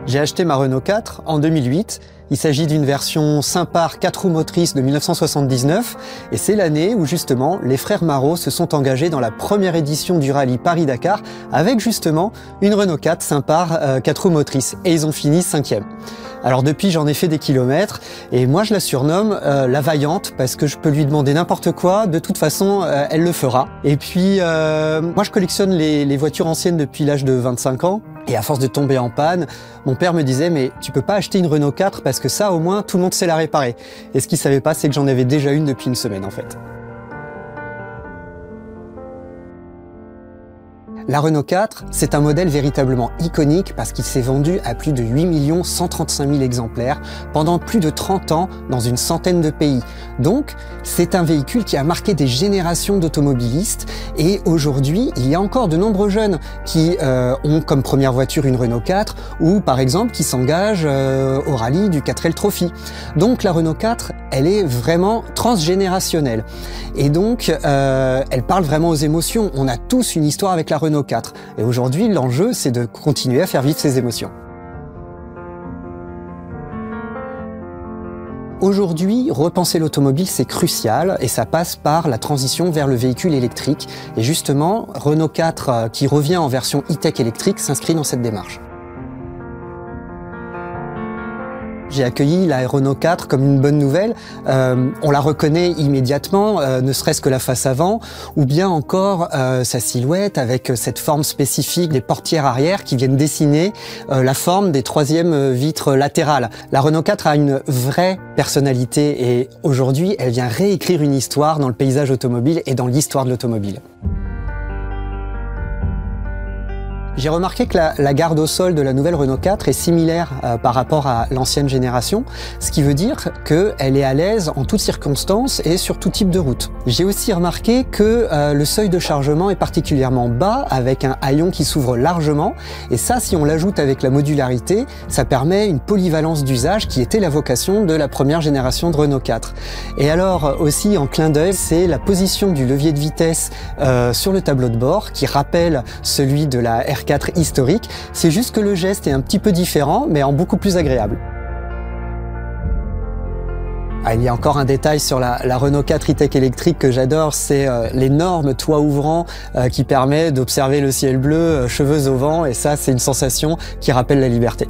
J'ai acheté ma Renault 4 en 2008. Il s'agit d'une version Simpar 4 roues motrices de 1979 et c'est l'année où justement les frères Marot se sont engagés dans la première édition du rallye Paris-Dakar avec justement une Renault 4 Simpar 4 roues motrices et ils ont fini 5e. Alors depuis j'en ai fait des kilomètres et moi je la surnomme la vaillante parce que je peux lui demander n'importe quoi, de toute façon elle le fera. Et puis moi je collectionne les voitures anciennes depuis l'âge de 25 ans. Et à force de tomber en panne, mon père me disait « mais tu peux pas acheter une Renault 4 parce que ça au moins tout le monde sait la réparer ». Et ce qu'il savait pas c'est que j'en avais déjà une depuis une semaine en fait. La Renault 4, c'est un modèle véritablement iconique parce qu'il s'est vendu à plus de 8 135 000 exemplaires pendant plus de 30 ans dans une centaine de pays. Donc, c'est un véhicule qui a marqué des générations d'automobilistes et aujourd'hui, il y a encore de nombreux jeunes qui ont comme première voiture une Renault 4 ou par exemple qui s'engagent au rallye du 4L Trophy. Donc la Renault 4, elle est vraiment transgénérationnelle et donc elle parle vraiment aux émotions. On a tous une histoire avec la Renault 4. Et aujourd'hui, l'enjeu, c'est de continuer à faire vivre ces émotions. Aujourd'hui, repenser l'automobile, c'est crucial et ça passe par la transition vers le véhicule électrique. Et justement, Renault 4, qui revient en version e-tech électrique, s'inscrit dans cette démarche. J'ai accueilli la Renault 4 comme une bonne nouvelle. On la reconnaît immédiatement, ne serait-ce que la face avant, ou bien encore sa silhouette avec cette forme spécifique des portières arrière qui viennent dessiner la forme des troisièmes vitres latérales. La Renault 4 a une vraie personnalité et aujourd'hui, elle vient réécrire une histoire dans le paysage automobile et dans l'histoire de l'automobile. J'ai remarqué que la garde au sol de la nouvelle Renault 4 est similaire par rapport à l'ancienne génération, ce qui veut dire qu'elle est à l'aise en toutes circonstances et sur tout type de route. J'ai aussi remarqué que le seuil de chargement est particulièrement bas avec un haillon qui s'ouvre largement et ça, si on l'ajoute avec la modularité, ça permet une polyvalence d'usage qui était la vocation de la première génération de Renault 4. Et alors aussi en clin d'œil, c'est la position du levier de vitesse sur le tableau de bord qui rappelle celui de la R4 historique, c'est juste que le geste est un petit peu différent, mais en beaucoup plus agréable. Il y a encore un détail sur la Renault 4 e-tech électrique que j'adore, c'est l'énorme toit ouvrant qui permet d'observer le ciel bleu, cheveux au vent, et ça c'est une sensation qui rappelle la liberté.